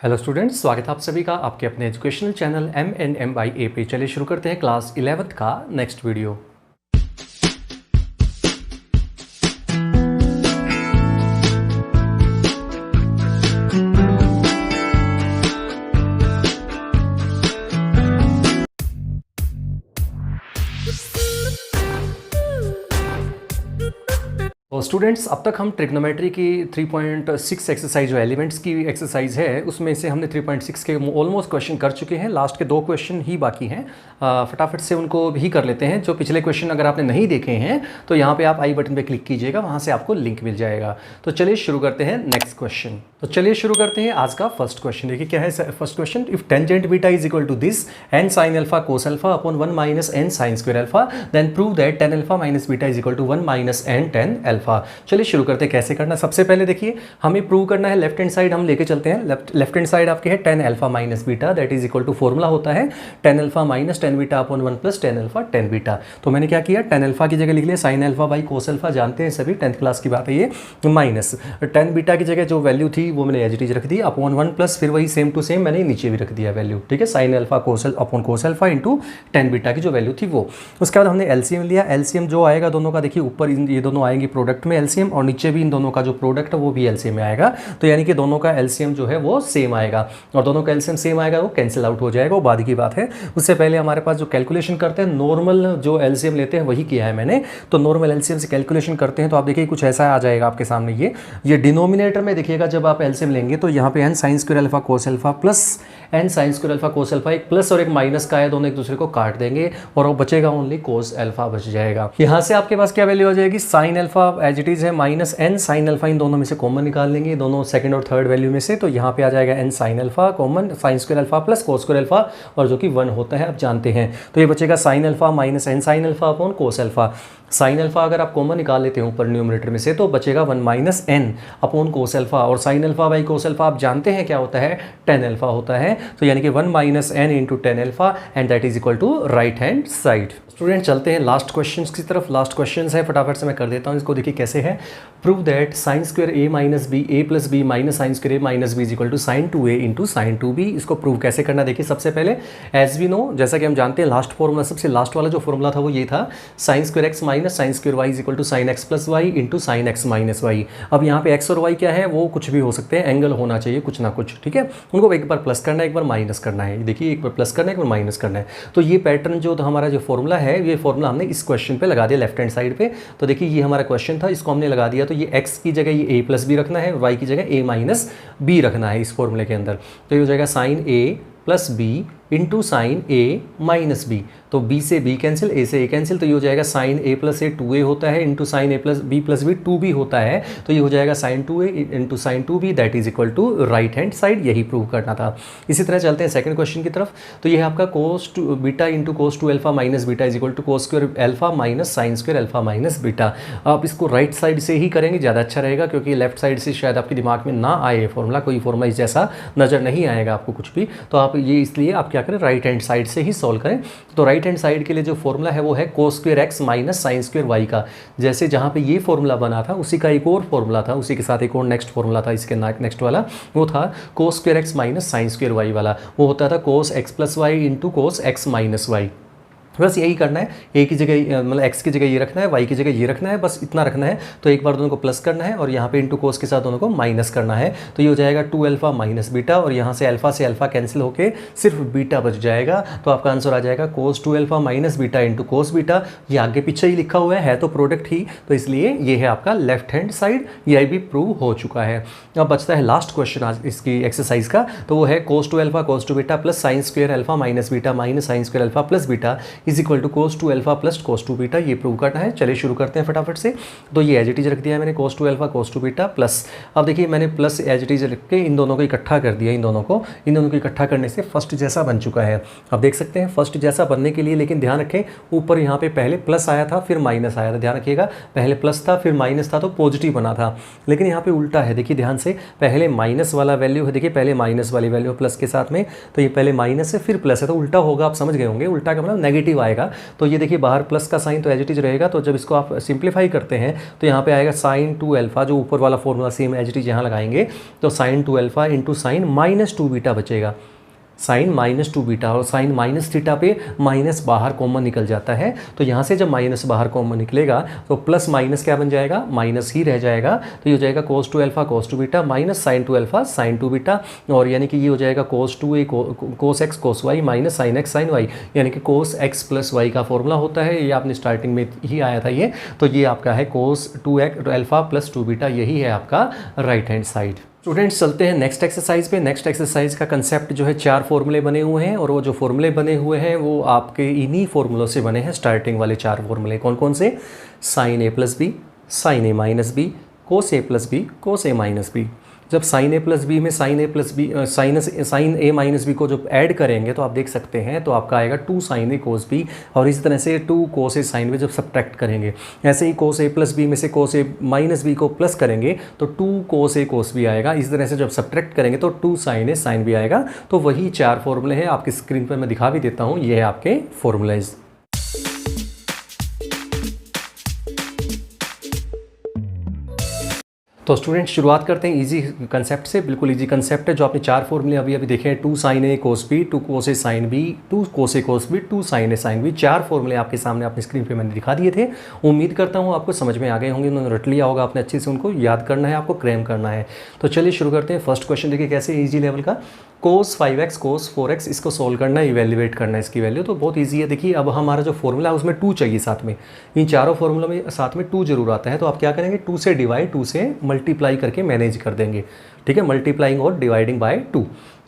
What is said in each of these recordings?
Hello students, स्वागत है आप सभी का आपके अपने एजुकेशनल चैनल MNM/A पे। चलिए शुरू करते हैं क्लास 11th का नेक्स्ट वीडियो। तो स्टूडेंट्स, अब तक हम ट्रिग्नोमेट्री की 3.6 एक्सरसाइज जो एलिमेंट्स की एक्सरसाइज है उसमें से हमने 3.6 के ऑलमोस्ट क्वेश्चन कर चुके हैं। लास्ट के 2 क्वेश्चन ही बाकी हैं, फटाफट से उनको भी कर लेते हैं। जो पिछले क्वेश्चन अगर आपने नहीं देखे हैं तो यहाँ पे आप आई बटन पे क्लिक कीजिएगा, वहाँ से आपको लिंक मिल जाएगा। तो चलिए शुरू करते हैं नेक्स्ट क्वेश्चन। तो चलिए शुरू करते हैं आज का फर्स्ट क्वेश्चन। देखिए क्या है first question. If tangent beta is equal to this n sine alpha cos alpha upon 1 minus n sine square alpha then prove that tan alpha minus beta is equal to 1 minus n tan alpha. चलिए शुरू करते हैं कैसे करना। सबसे पहले देखिए हमें प्रूव करना है, लेफ्ट हैंड साइड हम लेके चलते हैं। लेफ्ट हैंड साइड आपके है tan alpha minus beta that is equal to formula होता है tan alpha minus tan beta upon 1 plus tan alpha tan beta. तो मैंने क्या किया, टेन अल्फा की जगह लिख लिया sign alpha by cos alpha, जानते हैं सभी 10th क्लास की बात है ये, माइनस टेन बीटा की जगह जो वैल्यू थी वो मैंने एज इट इज रख दी अपॉन 1 प्लस फिर वही सेम टू सेम मैंने नीचे भी रख दिया वैल्यू, ठीक है, साइन अल्फा कोसल upon cos alpha into tan beta की जो वैल्यू थी वो। उसके बाद हमने एलसीएम लिया। एलसीएम जो आएगा दोनों का, देखिए ऊपर ये दोनों आएंगे प्रोडक्ट में एलसीएम और नीचे भी इन दोनों का जो प्रोडक्ट है वो भी एलसीएम में आएगा। तो यानी कि दोनों का एलसीएम जो है वो सेम आएगा और दोनों का एलसीएम सेम आएगा, वो कैंसिल आउट हो जाएगा, वो बाद की बात है। उससे पहले हमारे पास जो कैलकुलेशन करते हैं नॉर्मल जो एलसीएम लेते हैं वही किया है मैंने। तो नॉर्मल एलसीएम से कैलकुलेशन करते हैं तो आप देखिए कुछ ऐसा आ जाएगा आपके सामने। ये डिनोमिनेटर में देखिएगा जब आप एलसीएम लेंगे तो यहाँ पे n sine square alpha cos alpha plus n sine square alpha cos alpha, एक प्लस और एक माइनस का है, दोनों एक दूसरे को काट देंगे और वो बचेगा ओनली कोस अल्फा बच जाएगा। यहाँ से आपके पास क्या वैल्यू हो जाएगी, sine alpha as it is है माइनस एन साइन अल्फा, इन दोनों में से कॉमन निकाल लेंगे दोनों सेकंड और थर्ड वैल्यू में से। तो यहाँ पे आ जाएगा n sine alpha common sine square alpha plus cos square alpha और जो कि 1 होता है आप जानते हैं। तो ये बचेगा sine alpha minus n sine alpha upon cos alpha. Sine alpha अगर आप कॉमन निकाल लेते हैं ऊपर न्यूमरेटर में से तो बचेगा 1 minus n upon cos alpha, और sine alpha by cos alpha आप जानते हैं क्या होता है, टेन अल्फा होता है। तो यानी कि 1 minus n into tan alpha and that is equal to right hand side. Student चलते हैं लास्ट क्वेश्चन की तरफ। लास्ट क्वेश्चन है, फटाफट से मैं कर देता हूँ इसको। देखिए कैसे है, prove that sine square A minus B A plus B minus sine square A minus B is equal to sine 2a into sine 2b। इसको प्रूव कैसे करना देखिए। सबसे पहले एज वी नो, जैसा कि हम जानते हैं लास्ट फॉर्मूला, सबसे लास्ट वाला जो फॉर्मूला था वो ये था sine square X minus sine square Y is equal to sine X plus Y into sine X minus Y. अब यहाँ पे एक्स और वाई क्या है, वो कुछ भी हो सकते हैं, एंगल होना चाहिए कुछ ना कुछ, ठीक है। उनको एक बार प्लस करना है एक बार माइनस करना है। देखिए एक बार प्लस करना है एक बार माइनस करना है। तो ये पैटर्न जो हमारा जो फॉर्मूला है, ये फॉर्मूला हमने इस क्वेश्चन पे लगा दिया लेफ्ट हैंड साइड पे। तो देखिए ये हमारा क्वेश्चन था, इसको हमने लगा दिया। तो ये x की जगह ये a प्लस बी रखना है, y की जगह a माइनस बी रखना है इस फॉर्मूले के अंदर। तो ये हो जाएगा sine a plus B into sine A minus B. तो b से b कैंसिल, a से a कैंसिल, तो ये हो जाएगा sine a plus A 2a होता है into sine a plus B 2b होता है। तो ये हो जाएगा sine 2a into sine 2b that is equal to right hand side. यही प्रूव करना था। इसी तरह चलते हैं सेकंड क्वेश्चन की तरफ। तो ये है आपका cos two beta into cos two alpha minus beta is equal to cos square alpha minus sine square alpha minus beta. आप इसको राइट साइड से ही करेंगे, ज़्यादा अच्छा रहेगा, क्योंकि लेफ्ट साइड से शायद आपके दिमाग में ना आए फॉर्मूला, कोई फॉर्मूला इस जैसा नज़र नहीं आएगा आपको कुछ भी। तो आप ये इसलिए आप क्या करें, राइट हैंड साइड से ही सॉल्व करें। तो राइट हैंड साइड के लिए जो फॉर्मूला है वो है cos square X minus sine square Y का। जैसे जहाँ पे ये फॉर्मूला बना था उसी का एक और फॉर्मूला था, उसी के साथ एक और नेक्स्ट फॉर्मूला था इसके नेक्स्ट वाला, वो था cos square X minus sine square Y वाला। वो होता था cos X plus Y into cos X minus Y. बस यही करना है, ए की जगह मतलब एक्स की जगह ये रखना है, वाई की जगह ये रखना है, बस इतना रखना है। तो एक बार दोनों को प्लस करना है और यहाँ पे इंटू कोस के साथ दोनों को माइनस करना है। तो ये हो जाएगा 2 अल्फा माइनस बीटा और यहाँ से अल्फा कैंसिल होके सिर्फ बीटा बच जाएगा। तो आपका आंसर आ जाएगा कोस 2 alpha minus beta into cos beta. ये आगे पीछे ही लिखा हुआ है तो प्रोडक्ट ही, तो इसलिए ये है आपका लेफ्ट हैंड साइड। ये भी प्रूव हो चुका है। अब बचता है लास्ट क्वेश्चन आज इसकी एक्सरसाइज का। तो वो है cos 2 alpha cos 2 beta plus sine square alpha minus beta minus sine square alpha plus beta is equal to cos 2 alpha plus cos 2 beta. ये प्रूव करना है। चलिए शुरू करते हैं फटाफट से। तो ये एज इट इज रख दिया है मैंने कोस 2 अल्फा कोस 2 बीटा प्लस, अब देखिए मैंने प्लस एज इट इज रख के इन दोनों को इकट्ठा कर दिया। इन दोनों को इकट्ठा करने से फर्स्ट जैसा बन चुका है। अब देख सकते हैं फर्स्ट जैसा बनने के लिए, लेकिन ध्यान रखें ऊपर यहाँ पे पहले प्लस आया था फिर माइनस आया था। ध्यान रखिएगा, पहले प्लस था फिर माइनस था तो पॉजिटिव बना था, लेकिन यहाँ पे उल्टा है। देखिए ध्यान से, पहले माइनस वाला वैल्यू है, देखिए पहले माइनस वाली वैल्यू प्लस के साथ में, तो ये पहले माइनस है फिर प्लस है, तो उल्टा होगा। आप समझ गए होंगे, उल्टा का मतलब नेगेटिव नेगेटिव आएगा तो ये देखिए बाहर प्लस का साइन तो एज इट इज रहेगा, तो जब इसको आप सिंप्लीफाई करते हैं तो यहाँ पे आएगा साइन 2 अल्फा, जो ऊपर वाला formula same as it is यहाँ लगाएंगे तो sine 2 alpha into sine minus 2 beta बचेगा, साइन माइनस 2 बीटा, और साइन माइनस थीटा पे माइनस बाहर कॉमन निकल जाता है, तो यहाँ से जब माइनस बाहर कॉमन निकलेगा तो प्लस माइनस क्या बन जाएगा, माइनस ही रह जाएगा, तो ये हो जाएगा cos 2 alpha cos 2 beta minus sine 2 alpha sine 2 beta, और यानी कि ये हो जाएगा cos 2a cos x cos y minus sine x साइन y, यानी कि cos x प्लस y का फॉर्मूला होता है, ये आपने स्टार्टिंग में ही आया था ये, तो ये आपका है cos 2 अल्फा प्लस 2 बीटा, यही है आपका राइट हैंड साइड। स्टूडेंट्स चलते हैं नेक्स्ट एक्सरसाइज पे। नेक्स्ट एक्सरसाइज का कंसेप्ट जो है 4 फॉर्मूले बने हुए हैं, और वो जो फॉर्मूले बने हुए हैं वो आपके इन्हीं फॉर्मूलों से बने हैं। स्टार्टिंग वाले 4 फॉर्मूले कौन कौन से, sign A plus B, sign A minus B, cos A plus B, cos A minus B. जब साइन ए प्लस बी में sign A plus B sign A minus B को जब ऐड करेंगे तो आप देख सकते हैं तो आपका आएगा 2 साइन ए कोस बी, और इसी तरह से 2 कोस ए साइन बी जब सब्ट्रैक्ट करेंगे, ऐसे ही कोस ए प्लस बी में से कोस ए माइनस बी को प्लस करेंगे तो 2 कोस ए कोस बी आएगा। इसी तरह से जब सब्ट्रैक्ट करेंगे तो 2 साइन ए साइन बी आएगा। तो वही 4 फॉर्मूले हैं, आपकी स्क्रीन पर मैं दिखा भी देता हूँ, ये है आपके फॉर्मूलाइज। तो स्टूडेंट्स शुरुआत करते हैं इजी कंसेप्ट से। बिल्कुल इजी कंसेप्ट है, जो आपने 4 फॉर्मूले अभी अभी देखे हैं, 2 sign A cos B, 2 cos A sine B, 2 cos A cos B, 2 sign A sine B, 4 फॉर्मूले आपके सामने अपनी स्क्रीन पे मैंने दिखा दिए थे। उम्मीद करता हूँ आपको समझ में आ गए होंगे, उन्होंने रट लिया होगा आपने अच्छे से, उनको याद करना है, आपको क्रैम करना है। तो चलिए शुरू करते हैं। फर्स्ट क्वेश्चन देखिए कैसे ईजी लेवल का, कोस 5x कोस 4x, इसको सोल्व करना है, इवेल्युएट करना है इसकी वैल्यू, तो बहुत इजी है। देखिए अब हमारा जो फॉर्मूला है उसमें 2 चाहिए साथ में, इन चारों फॉर्मूलों में साथ में 2 जरूर आता है, तो आप क्या करेंगे 2 से डिवाइड 2 से मल्टीप्लाई करके मैनेज कर देंगे, ठीक है, मल्टीप्लाइंग और डिवाइडिंग बाय 2।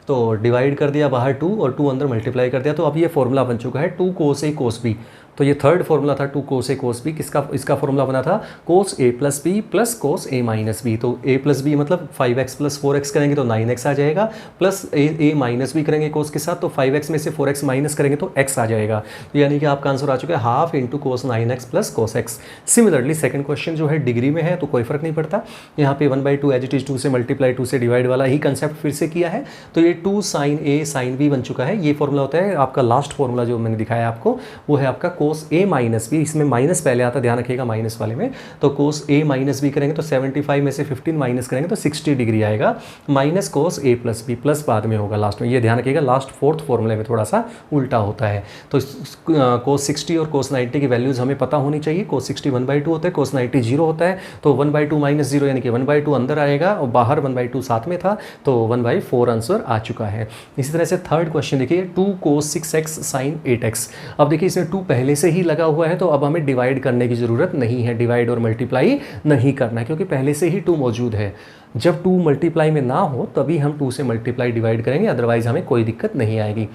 तो डिवाइड कर दिया बाहर 2 और 2 अंदर मल्टीप्लाई कर दिया, तो अब ये फॉर्मूला बन चुका है 2 कोस ए कोस बी। तो ये थर्ड फॉर्मूला था 2 कोस ए कोस बी, किसका इसका फॉर्मूला बना था कोस ए प्लस बी प्लस कोस ए माइनस बी। तो ए प्लस बी मतलब 5x प्लस 4x करेंगे तो 9x आ जाएगा, प्लस ए माइनस बी करेंगे कोस के साथ तो 5x में से 4x माइनस करेंगे तो x आ जाएगा। तो यानी कि आपका आंसर आ चुका है half into cos 9x plus cos x। Similarly second question जो है डिग्री में है तो कोई फर्क नहीं पड़ता, यहाँ पे 1/2 एज इट इज 2 से मल्टीप्लाई 2 से डिवाइड वाला ही कंसेप्ट फिर से किया है। तो ये 2 साइन ए साइन बी बन चुका है। ये फॉर्मूला होता है आपका लास्ट फॉर्मूला जो मैंने दिखाया आपको, वो है आपका कोस ए माइनस बी, इसमें माइनस पहले आता, ध्यान रखिएगा माइनस वाले में। तो कोस ए माइनस बी करेंगे तो 75 में से 15 माइनस करेंगे तो 60 डिग्री आएगा, माइनस कोस ए प्लस बी, प्लस बाद में होगा लास्ट में, ये ध्यान रखिएगा। लास्ट फोर्थ फॉर्मूले में थोड़ा सा उल्टा होता है। तो कोस 60 और कोस 90 की वैल्यूज हमें पता होनी चाहिए। कोस 60 1/2 होता है, कोस 90 0 होता है, तो 1/2 माइनस 0 यानी कि 1/2 अंदर आएगा और बाहर 1/2 साथ में था, तो 1/4 आंसर आ चुका है। इसी तरह से थर्ड क्वेश्चन देखिए 2 कोस 6x साइन 8x। अब देखिए इसमें 2 पहले से ही लगा हुआ है, तो अब हमें डिवाइड करने की ज़रूरत नहीं है, डिवाइड और मल्टीप्लाई नहीं करना है, क्योंकि पहले से ही 2 मौजूद है। जब 2 मल्टीप्लाई में ना हो तभी हम 2 से मल्टीप्लाई डिवाइड करेंगे, अदरवाइज हमें कोई दिक्कत नहीं आएगी।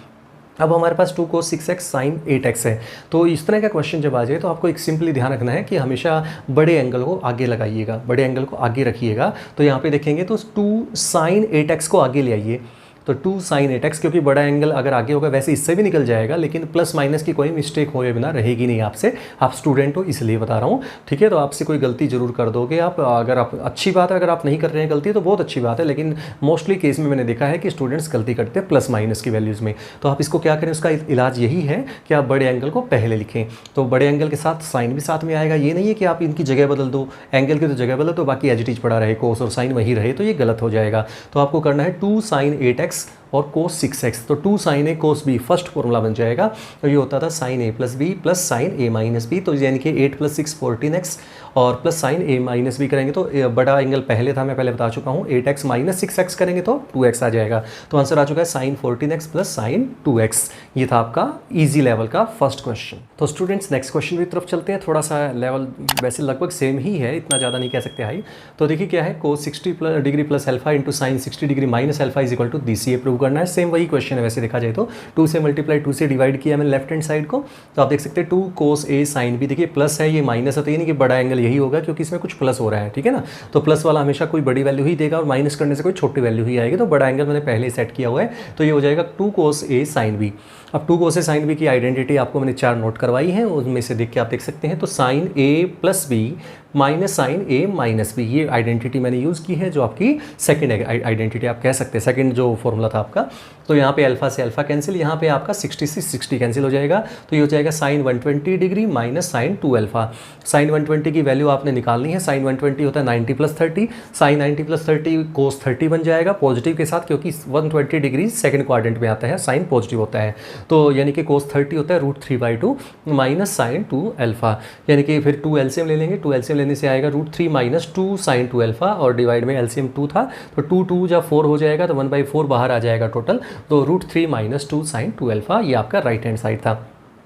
अब हमारे पास 2 कोस 6x साइन 8x है। तो इस तरह का क्वेश्चन जब आ जाए तो आपको एक सिंपली ध्यान रखना है कि हमेशा बड़े एंगल को आगे लगाइएगा, बड़े एंगल को आगे रखिएगा। तो यहाँ पे देखेंगे तो 2 साइन 8x को आगे ले आइए, तो 2 साइन 8x, क्योंकि बड़ा एंगल अगर आगे होगा वैसे इससे भी निकल जाएगा, लेकिन प्लस माइनस की कोई मिस्टेक होए बिना रहेगी नहीं आपसे, आप स्टूडेंट हो इसलिए बता रहा हूँ, ठीक है। तो आपसे कोई गलती जरूर कर दोगे आप, अगर आप अच्छी बात है, अगर आप नहीं कर रहे हैं गलती तो बहुत अच्छी बात है, लेकिन मोस्टली केस में मैंने देखा है कि स्टूडेंट्स गलती करते हैं प्लस माइनस की वैल्यूज़ में। तो आप इसको क्या करें, उसका इलाज यही है कि आप बड़े एंगल को पहले लिखें, तो बड़े एंगल के साथ साइन भी साथ में आएगा। ये नहीं है कि आप इनकी जगह बदल दो, एंगल की तो जगह बदल तो बाकी एज इट इज पड़ा रहे, कोस और साइन वही रहे, तो ये गलत हो जाएगा। तो आपको करना है 2 साइन 8x और कोस 6x, तो 2 साइन ए कोस बी फर्स्ट फॉर्मूला बन जाएगा। तो ये होता था sign A plus B plus sign A minus B, तो यानी कि 8 + 6 14x और plus sign A minus B करेंगे तो बड़ा एंगल पहले था, मैं पहले बता चुका हूँ, 8x माइनस 6x करेंगे तो 2x आ जाएगा। तो आंसर आ चुका है sign 14x plus sign 2x। ये था आपका इजी लेवल का फर्स्ट क्वेश्चन। तो स्टूडेंट्स नेक्स्ट क्वेश्चन की तरफ चलते हैं। थोड़ा सा लेवल वैसे लगभग सेम ही है, इतना ज़्यादा नहीं कह सकते हाई। तो देखिए क्या है, cos 60 degree plus alpha into sine 60 degree minus alpha is equal to DCA prove करना है। सेम वही क्वेश्चन है वैसे देखा जाए तो, 2 से मल्टीप्लाई 2 से डिवाइड किया मैंने लेफ्ट हैंड साइड को, तो आप देख सकते हैं 2 कोस ए साइन बी, देखिए प्लस है ये माइनस है, तो ये नहीं कि बड़ा एंगल यही होगा क्योंकि इसमें कुछ प्लस हो रहा है, ठीक है ना। तो प्लस वाला हमेशा कोई बड़ी वैल्यू ही देगा और माइनस करने से कोई छोटी वैल्यू ही आएगी, तो बड़ा एंगल मैंने पहले ही सेट किया हुआ है, तो ये हो जाएगा 2 कोस ए साइन बी। अब 2 कोस ए साइन बी की आइडेंटिटी आपको मैंने 4 नोट करवाई है, उनमें से देख के आप देख सकते हैं। तो sign A plus B minus sign A minus B, ये आइडेंटिटी मैंने यूज़ की है जो आपकी सेकंड आइडेंटिटी आप कह सकते हैं, सेकंड जो फॉर्मूला था आपका। तो यहाँ पे अल्फा से अल्फा कैंसिल, यहाँ पे आपका 60 से 60 कैंसिल हो जाएगा, तो ये हो जाएगा sine 120 degree minus sine 2 alpha. Sine 120 की वैल्यू आपने निकालनी है, साइन 120 होता है 90 प्लस 30, साइन 90 प्लस 30 कोस 30 बन जाएगा पॉजिटिव के साथ, क्योंकि 120 डिग्री सेकंड क्वाड्रेंट में आता है, साइन पॉजिटिव होता है, तो यानी कि कोस 30 होता है √3/2 माइनस साइन 2 अल्फा, यानी कि फिर 2 एलसीएम ले लेंगे, 2 एलसीएम लेने से आएगा √3 माइनस 2 साइन 2 अल्फा, और डिवाइड में एलसीएम 2 था, तो 2 जब 4 हो जाएगा तो 1/4 बाहर आ जाएगा टोटल, तो √3 माइनस 2 साइन 2 अल्फा, ये आपका राइट हैंड साइड था।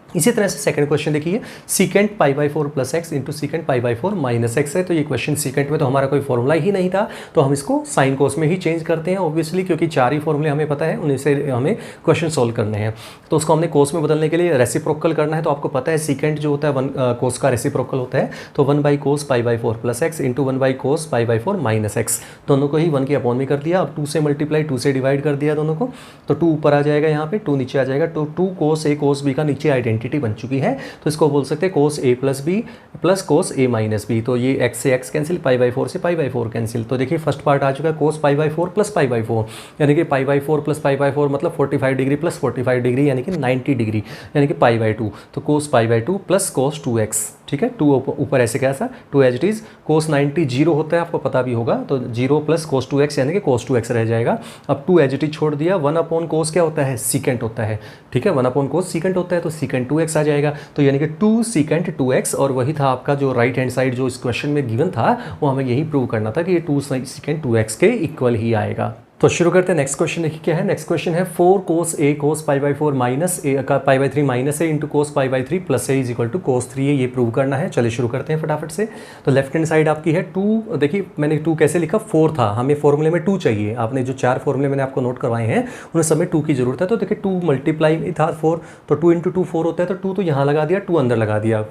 इसी तरह से सेकंड क्वेश्चन देखिए, secant π/4 plus x into secant π/4 minus x है, तो ये क्वेश्चन सीकेंट में तो हमारा कोई फॉर्मूला ही नहीं था, तो हम इसको साइन कोस में ही चेंज करते हैं ऑब्वियसली, क्योंकि 4 ही फॉर्मूले हमें पता है, उन्हीं से हमें क्वेश्चन सोल्व करने हैं। तो उसको हमने कोस में बदलने के लिए रेसिप्रोकल करना है, तो आपको पता है सीकेंट जो होता है 1 कोस का रेसिप्रोकल होता है, तो 1/cos π/4 plus x into 1/cos π/4 minus x, दोनों को ही 1 के अपॉन में कर दिया, अब 2 से मल्टीप्लाई 2 से डिवाइड कर दिया दोनों को, तो 2 ऊपर आ जाएगा, यहाँ पे 2 नीचे आ जाएगा, तो 2 cos a cos b का नीचे आइडेंटिटी बन चुकी है, तो इसको बोल सकते हैं cos a plus B plus cos a minus B, तो ये x से x कैंसिल, π/4 से π/4 कैंसिल, तो देखिए फर्स्ट पार्ट आ चुका है cos π/4 प्लस π/4, यानी कि π/4 प्लस π/4 मतलब 45 डिग्री प्लस 45 डिग्री यानी कि 90 डिग्री, यानी कि π/2, तो cos π/2 प्लस cos 2x, ठीक है, 2 ऊपर ऐसे कैसा 2 as it is, cos 90 zero होता है, आपको पता भी होगा, तो 0 प्लस cos 2x यानी कि cos 2x रह जाएगा, अब 2 एज इट इज छोड़ दिया, 1/cos क्या होता है, सीकेंट होता है, ठीक है, 1/cos सीकेंट होता है, तो सीकेंट 2x आ जाएगा, तो यानी कि 2 सीकेंट 2x, और वही था आपका जो राइट हैंड साइड जो इस क्वेश्चन में गिवन था, वो हमें यही प्रूव करना था कि ये 2 सीकेंट 2x के इक्वल ही आएगा। तो शुरू करते हैं, नेक्स्ट क्वेश्चन देखिए क्या है, नेक्स्ट क्वेश्चन है 4 cos a cos π/4 minus a का π/3 minus a into cos π/3 plus a is equal to cos 3a, ये प्रूव करना है। चलिए शुरू करते हैं फटाफट से। तो लेफ्ट हैंड साइड आपकी है 2, देखिए मैंने 2 कैसे लिखा, 4 था, हमें फॉर्मूले में 2 चाहिए, आपने जो 4 फॉर्मूले मैंने आपको नोट करवाए हैं उन्हें सब में 2 की जरूरत है, तो देखिए 2 मल्टीप्लाई में था 4, तो 2 इंटू 2 4 होता है, तो 2 तो यहाँ लगा दिया, 2 अंदर लगा दिया,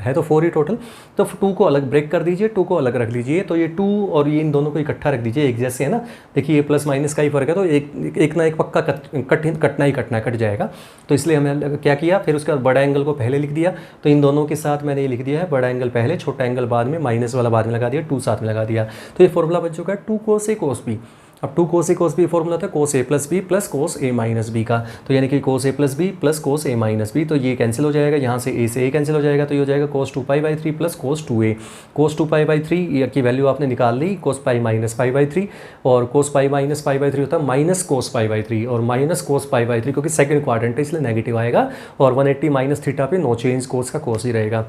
है तो 4 ही टोटल, तो 2 को अलग ब्रेक कर दीजिए, 2 को अलग रख लीजिए, तो ये 2 और ये इन दोनों को इकट्ठा रख दीजिए, एक जैसे है ना, देखिए ये प्लस माइनस का ही फर्क है, तो एक ना एक पक्का कटना ही कट जाएगा, तो इसलिए हमने क्या किया, फिर उसके बाद बड़ा एंगल को पहले लिख दिया, तो इन दोनों के साथ मैंने ये लिख दिया है, बड़ा एंगल पहले, छोटा एंगल बाद में, माइनस वाला बाद में लगा दिया, 2 साथ में लगा दिया, तो ये फॉर्मूला बन चुका है 2 cos a cos b। अब 2 cos a cos b formula था cos a plus B plus cos a minus B का, तो यानी कि cos a plus B plus cos a minus B, तो ये कैंसिल हो जाएगा, यहाँ से a से a कैंसिल हो जाएगा, तो ये हो जाएगा cos 2π/3 plus cos 2a, cos 2π/3 की वैल्यू आपने निकाल ली, cos π माइनस π/3, और cos π माइनस π/3 होता है माइनस cos π/3, और माइनस cos π/3 क्योंकि सेकंड क्वाड्रेंट है इसलिए नेगेटिव आएगा, और 180 माइनस थीटा पे नो चेंज, cos का cos ही रहेगा,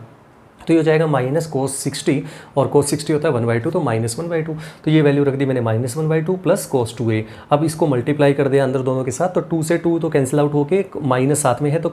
तो ये हो जाएगा माइनस cos 60, और cos 60 होता है 1/2, तो माइनस 1/2, तो ये वैल्यू रख दी मैंने माइनस 1/2 प्लस cos 2a। अब इसको मल्टीप्लाई कर दिया अंदर दोनों के साथ, तो 2 से 2 तो कैंसिल आउट होके माइनस साथ में है, तो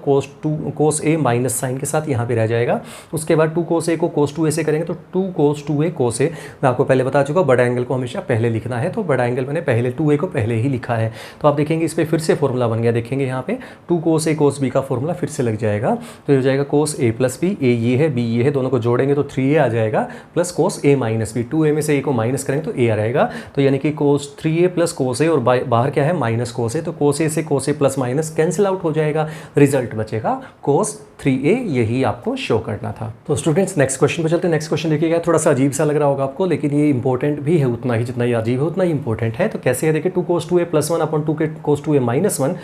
cos a माइनस साइन के साथ यहाँ पे रह जाएगा। उसके बाद 2 cos a को cos 2a से करेंगे, तो 2 cos 2a cos a, मैं आपको पहले बता चुका, बड़ा एंगल को हमेशा पहले लिखना है, तो बड़ा एंगल मैंने पहले 2a को पहले ही लिखा है, तो आप देखेंगे इस पर फिर से फॉर्मूला बन गया, देखेंगे यहाँ पे 2 cos a cos b का फॉर्मूला फिर से लग जाएगा, तो हो जाएगा cos a plus b, a ये है b ये है, दोनों को जोड़ेंगे तो 3a आ जाएगा, plus cos a minus B, 2a में से a को माइनस करेंगे तो a आ रहेगा, तो यानी कि cos 3a plus cos a, और बाहर क्या है माइनस cos a, तो cos a से cos a plus minus cancel out हो जाएगा, रिजल्ट बचेगा cos 3a, यही आपको शो करना था। तो स्टूडेंट्स नेक्स्ट क्वेश्चन पे चलते हैं। नेक्स्ट क्वेश्चन देखिएगा, थोड़ा सा अजीब सा लग रहा होगा आपको, लेकिन ये इंपॉर्टेंट भी है उतना ही, जितना ही अजीब है उतना ही इंपॉर्टेंट है। तो कैसे है देखिए, 2 cos 2a प्लस 1 upon 2 cos 2a minus 1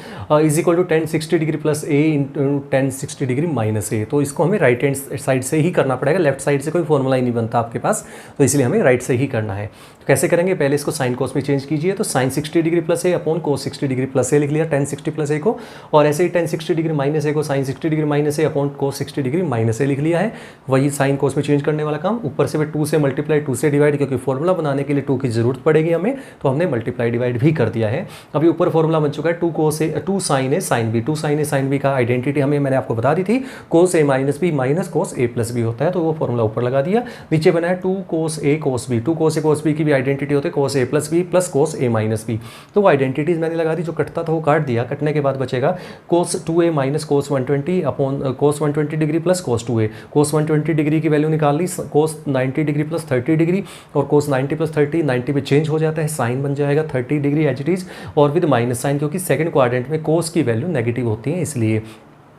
is equal to 10 60 degree plus a into 10 60 degree minus a, तो इसको हमें राइट हैंड साइड से ही करना पड़ेगा, लेफ्ट साइड से कोई फॉर्मूला ही नहीं बनता आपके पास, तो इसलिए हमें राइट से ही करना है। तो कैसे करेंगे, पहले इसको साइन कोस में चेंज कीजिए, तो sine 60 degree plus a upon cos 60 degree plus a लिख लिया, 10 60 प्लस a को, और ऐसे ही 10 60 डिग्री माइनस a को sine 60 degree minus a upon cos 60 degree minus a लिख लिया है। वही साइन कोस में चेंज करने वाला काम, ऊपर से 2 से मल्टीप्लाई 2 से डिवाइड, क्योंकि फॉर्मूला बनाने के लिए 2 की जरूरत पड़ेगी हमें, तो हमने मल्टीप्लाई डिवाइड भी कर दिया है। अभी ऊपर फॉर्मूला बन चुका है 2 cos a 2 sin a sin b, 2 sin a sin b का आइडेंटिटी हमें मैंने आपको बता दी थी, cos a minus b minus cos a plus b होता है, तो वो फॉर्मूला ऊपर लगा दिया। नीचे बना है 2 cos a cos b, 2 cos a cos b की भी आइडेंटिटी होती है cos a plus b plus cos a minus b, तो वो आइडेंटिटीज मैंने लगा दी, जो कटता था वो काट दिया, कटने के बाद बचेगा cos 2a minus cos 120 upon cos 120 degree plus cos 2a, cos 120 degree की वैल्यू निकाल ली, cos 90 डिग्री प्लस 30 डिग्री, और cos 90 प्लस 30 90 पे चेंज हो जाता है, साइन बन जाएगा 30 डिग्री एज इट इज, और विद माइनस साइन, क्योंकि सेकंड क्वाड्रेंट में cos की वैल्यू नेगेटिव होती है इसलिए।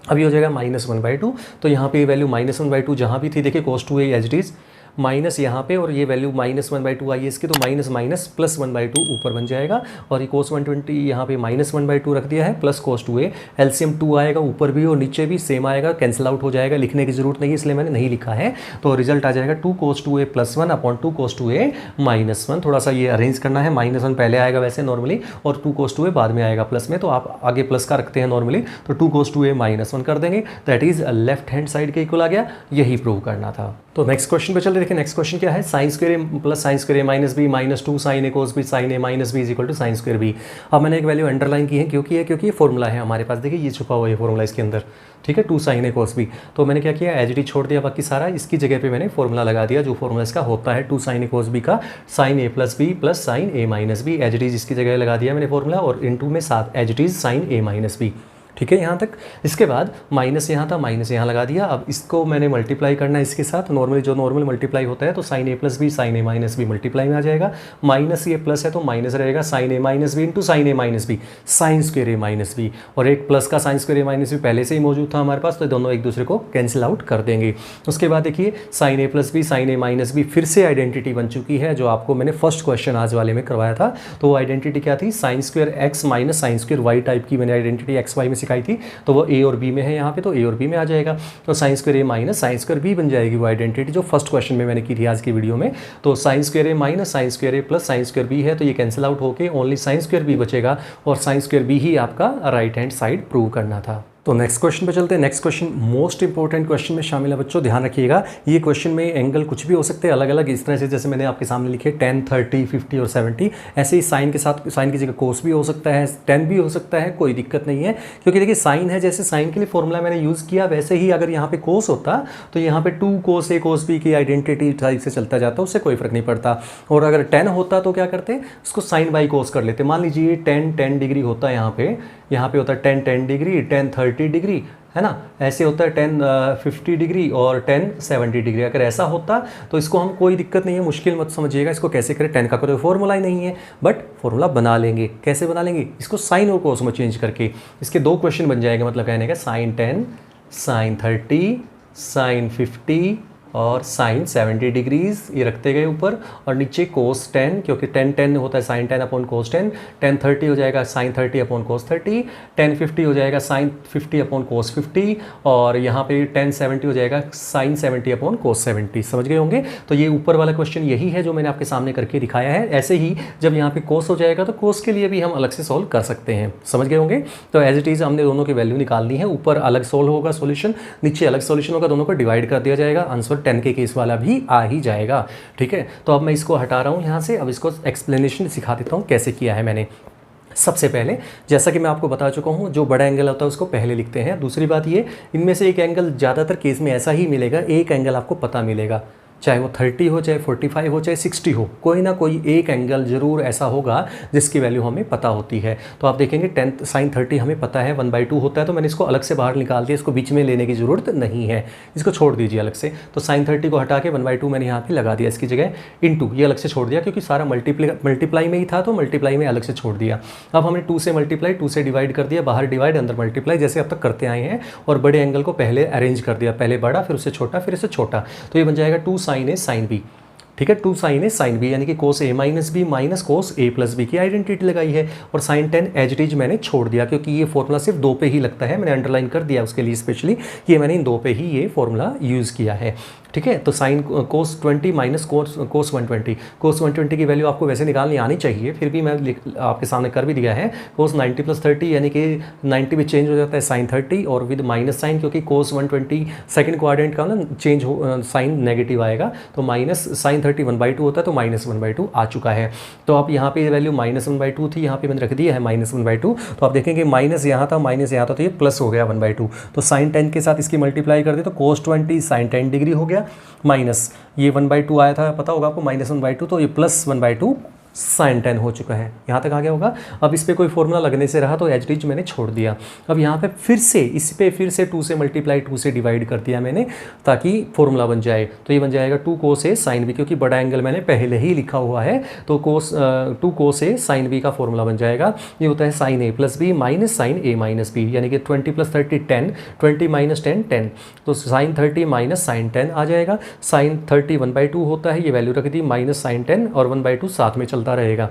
अभी हो जाएगा -1/2, तो यहाँ पे वैल्यू -1/2 जहाँ भी थी देखिए cos 2a as it is, minus यहाँ पे और ये वैल्यू -1/2 आई है इसकी, तो माइनस माइनस +1/2 ऊपर बन जाएगा। और ये cos 120 यहाँ पे -1/2 रख दिया है प्लस cos 2a, एलसीएम 2 आएगा ऊपर भी और नीचे भी सेम आएगा, कैंसिल आउट हो जाएगा, लिखने की जरूरत नहीं है इसलिए मैंने नहीं लिखा है। तो रिजल्ट आ जाएगा 2 cos 2a + 1 upon 2 cos 2a -1। थोड़ा सा ये अरेंज करना है, -1 पहले आएगा वैसे नॉर्मली और 2 cos 2a बाद में आएगा प्लस में, तो आप आगे प्लस का रखते हैं नॉर्मली, तो 2 cos 2a -1 कर देंगे। That is left hand side के इक्वल आ गया, यही प्रूव करना था। तो नेक्स्ट क्वेश्चन पे चलते देखिए। नेक्स्ट क्वेश्चन क्या है, sin square a plus sin square a minus B minus 2 sin a cos b sin a minus B is equal to sin square b। अब मैंने एक वैल्यू अंडरलाइन की है क्योंकि ये फॉर्मूला है हमारे पास, देखिए ये छुपा हुआ है फॉर्मूला इसके अंदर, ठीक है, 2 sin a cos b। तो मैंने क्या किया, एच डी छोड़ दिया बाकी सारा, इसकी जगह पे मैंने फॉर्मूला लगा दिया जो फॉर्मूला इसका होता है 2 sin a cos b का sin a plus b plus sin a minus b, H D इसकी जगह लगा दिया मैंने फॉर्मूला और इनटू में साथ H D sin a minus b। ठीक है यहाँ तक। इसके बाद माइनस यहाँ था, माइनस यहाँ लगा दिया। अब इसको मैंने मल्टीप्लाई करना है इसके साथ, नॉर्मली जो नॉर्मल मल्टीप्लाई होता है तो sin a plus B sin a minus B multiply में आ जाएगा, माइनस ये प्लस है तो माइनस रहेगा sin a minus B into sin a minus B sine square a minus B, और एक प्लस का sine square a minus B पहले से ही मौजूद था हमारे पास, तो दोनों एक दूसरे को कैंसिल आउट कर देंगे। उसके बाद देखिए sin a plus B sin a minus B फिर से आइडेंटिटी बन चुकी है जो आपको मैंने फर्स्ट क्वेश्चन आज वाले में करवाया था। तो वो आइडेंटिटी क्या थी, sine square X minus sine square Y type की मैंने आइडेंटिटी एक्स वाई में सिखाई थी, तो वो ए और बी में है यहाँ पे, तो ए और बी में आ जाएगा। तो sign square A minus sine square B बन जाएगी वो आइडेंटिटी जो फर्स्ट क्वेश्चन में मैंने की थी आज की वीडियो में। तो sign square A minus sine square A plus sine square B है, तो ये कैंसिल आउट होके ओनली साइन स्क्वायर बी बचेगा और साइन स्क्वायर बी ही आपका राइट हैंड साइड प्रूव करना था। तो नेक्स्ट क्वेश्चन पे चलते हैं। Next question most important question में शामिल है बच्चों, ध्यान रखिएगा। ये क्वेश्चन में एंगल कुछ भी हो सकते हैं अलग अलग, इस तरह से जैसे मैंने आपके सामने लिखे 10, 30, 50 और 70, ऐसे ही साइन के साथ साइन की जगह कोस भी हो सकता है, 10 भी हो सकता है, कोई दिक्कत नहीं है। क्योंकि देखिए साइन है, जैसे साइन के लिए फॉर्मूला मैंने यूज़ किया वैसे ही अगर यहाँ पे कोस होता तो यहाँ पे 2 cos a cos b की आइडेंटिटी टाइप से चलता जाता, उससे कोई फर्क नहीं पड़ता। और अगर 10 होता तो क्या करते, उसको साइन बाई कोस कर लेते। मान लीजिए 10 डिग्री होता है यहाँ पे होता है 10 डिग्री, 10 30 डिग्री, है ना, ऐसे होता है 10 50 डिग्री और 10 70 डिग्री। अगर ऐसा होता तो इसको हम कोई दिक्कत नहीं है, मुश्किल मत समझिएगा इसको कैसे करें, 10 का कोई फॉर्मूला ही नहीं है, बट फॉर्मूला बना लेंगे। कैसे बना लेंगे, इसको साइन और कोस में चेंज करके। इसके 2 क्वेश्चन बन जाएंगे, मतलब कहने का साइन 10 साइन 30 साइन 50 और साइन 70 डिग्रीज, ये रखते गए ऊपर, और नीचे कोस 10, क्योंकि 10 होता है साइन 10 अपॉन कोस 10, 10 30 हो जाएगा साइन 30 अपॉन कोस 30, 10 50 हो जाएगा साइन 50 अपॉन कोस 50, और यहाँ पे 10 70 हो जाएगा साइन 70 अपॉन कोस 70। समझ गए होंगे। तो ये ऊपर वाला क्वेश्चन यही है जो मैंने आपके सामने करके दिखाया है। ऐसे ही जब यहाँ पे कोस हो जाएगा तो कोस के लिए भी हम अलग से सॉल्व कर सकते हैं। समझ गए होंगे। तो एज इट इज़ हमने दोनों की वैल्यू निकालनी है, ऊपर अलग सॉल्व होगा सोल्यूशन, नीचे अलग सोल्यूशन होगा, दोनों को डिवाइड कर दिया जाएगा, आंसर 10 के केस वाला भी आ ही जाएगा। ठीक है, तो अब मैं इसको हटा रहा हूँ यहाँ से, अब इसको एक्सप्लेनेशन सिखा देता हूँ कैसे किया है मैंने। सबसे पहले जैसा कि मैं आपको बता चुका हूँ, जो बड़ा एंगल होता है उसको पहले लिखते हैं। दूसरी बात ये, इनमें से एक एंगल ज़्यादातर केस में ऐसा ही मिलेगा, एक एंगल आपको पता मिलेगा, चाहे वो 30 हो, चाहे 45 हो, चाहे 60 हो, कोई ना कोई एक एंगल जरूर ऐसा होगा जिसकी वैल्यू हमें पता होती है। तो आप देखेंगे 10 साइन 30 हमें पता है 1/2 होता है, तो मैंने इसको अलग से बाहर निकाल दिया, इसको बीच में लेने की ज़रूरत नहीं है, इसको छोड़ दीजिए अलग से। तो साइन 30 को हटा के 1/2 मैंने यहाँ पे लगा दिया, इसकी जगह इनटू ये अलग से छोड़ दिया, क्योंकि सारा मल्टीप्लाई में ही था तो मल्टीप्लाई में अलग से छोड़ दिया। अब हमने 2 से मल्टीप्लाई, 2 से डिवाइड कर दिया, बाहर डिवाइड अंदर मल्टीप्लाई, जैसे अब तक करते आए हैं, और बड़े एंगल को पहले अरेंज कर दिया, पहले बड़ा फिर उससे छोटा फिर उससे छोटा, तो ये बन जाएगा 2 sin a sin b। ठीक है, 2 sin a sin b यानी कि cos a minus B minus cos a plus B की आइडेंटिटी लगाई है, और sin 10 एज इट इज मैंने छोड़ दिया, क्योंकि ये फॉर्मूला सिर्फ 2 पे ही लगता है, मैंने अंडरलाइन कर दिया उसके लिए स्पेशली, ये मैंने इन 2 पे ही ये फॉर्मूला यूज़ किया है। ठीक है, तो साइन cos 20 माइनस cos 120 की वैल्यू आपको वैसे निकालनी आनी चाहिए, फिर भी मैं आपके सामने कर भी दिया है। cos 90 प्लस 30 यानी कि 90 भी चेंज हो जाता है साइन 30, और विद माइनस साइन, क्योंकि cos 120 सेकंड क्वाड्रेंट का ना चेंज हो, साइन नेगेटिव आएगा, तो माइनस साइन 30 1/2 होता है, तो -1/2 आ चुका है। तो आप यहाँ पे वैल्यू -1/2 थी, यहाँ पे मैंने रख दिया है -1/2, तो आप देखेंगे माइनस यहाँ था माइनस यहाँ था, तो ये प्लस हो गया 1/2। तो साइन 10 के साथ इसकी मल्टीप्लाई कर दे तो cos 20 साइन 10 डिग्री हो गया, माइनस ये 1/2 आया था, पता होगा आपको -1/2, तो ये +1/2 sin 10 हो चुका है। यहाँ तक आ गया होगा। अब इस पर कोई फॉर्मूला लगने से रहा तो एज इट इज मैंने छोड़ दिया। अब यहाँ पे इस पे फिर से 2 से मल्टीप्लाई 2 से डिवाइड कर दिया मैंने, ताकि फॉर्मूला बन जाए। तो ये बन जाएगा 2 cos A sin B, क्योंकि बड़ा एंगल मैंने पहले ही लिखा हुआ है, तो 2 cos A sin B का फॉर्मूला बन जाएगा। ये होता है sin A plus B minus sin A minus B, यानी कि 20 + 30 10, 20 - 10 10, तो sin 30 माइनस sin 10 आ जाएगा। sin 30 1/2 होता है, ये वैल्यू रख दी, माइनस sin 10 और 1/2 साथ में चलता रहेगा।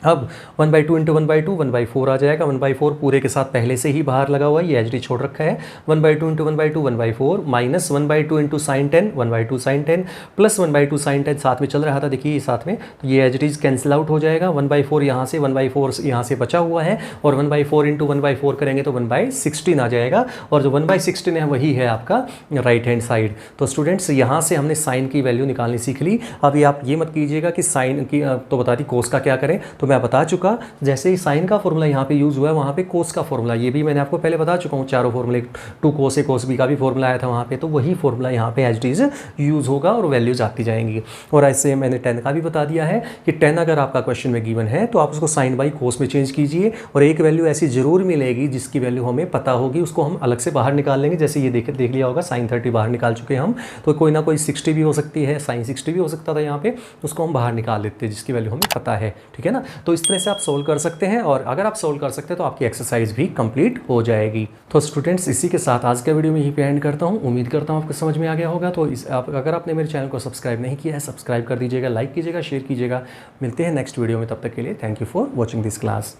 अब 1/2 × 1/2 1/4 आ जाएगा। 1/4 पूरे के साथ पहले से ही बाहर लगा हुआ है, ये एच डी छोड़ रखा है। 1/2 × 1/2 1/4 minus 1/2 × sin 10 1/2 sin 10 plus 1/2 sin 10 साथ में चल रहा था, देखिए ये साथ में, तो ये एच डीज कैंसिल आउट हो जाएगा। 1/4 यहाँ से, 1/4 यहाँ से बचा हुआ है, और 1/4 × 1/4 करेंगे तो 1/16 आ जाएगा, और जो 1/16 है वही है आपका राइट हैंड साइड। तो स्टूडेंट्स यहाँ से हमने साइन की वैल्यू निकालनी सीख ली। अभी आप ये मत कीजिएगा कि साइन की तो बता दी, कोस का क्या करें, तो मैं बता चुका। जैसे ही साइन का फॉर्मूला यहाँ पे यूज़ हुआ है, वहाँ पे कोस का फॉर्मूला ये भी मैंने आपको पहले बता चुका हूँ। चारों फॉर्मूले 2 cos A cos B का भी फॉर्मूला आया था वहाँ पे, तो वही फॉर्मूला यहाँ पे एज इट इज यूज़ होगा और वैल्यूज आती जाएंगी। और ऐसे मैंने 10 का भी बता दिया है कि 10 अगर आपका क्वेश्चन में गिवन है तो आप उसको साइन बाई कोस में चेंज कीजिए, और एक वैल्यू ऐसी जरूर मिलेगी जिसकी वैल्यू हमें पता होगी, उसको हम अलग से बाहर निकाल लेंगे। जैसे ये देख लिया होगा, sin 30 बाहर निकाल चुके हम, तो कोई ना कोई 60 भी हो सकती है, sin 60 भी हो सकता था यहाँ पे, उसको हम बाहर निकाल लेते हैं जिसकी वैल्यू हमें पता है। ठीक है ना, तो इस तरह से आप सोल्व कर सकते हैं, और अगर आप सोल्व कर सकते हैं तो आपकी एक्सरसाइज भी कंप्लीट हो जाएगी। तो स्टूडेंट्स, इसी के साथ आज का वीडियो में यहीं पे एंड करता हूँ। उम्मीद करता हूँ आपको समझ में आ गया होगा। तो अगर आपने मेरे चैनल को सब्सक्राइब नहीं किया है, सब्सक्राइब कर दीजिएगा, लाइक कीजिएगा, शेयर कीजिएगा। मिलते हैं नेक्स्ट वीडियो में, तब तक के लिए thank you for watching this class.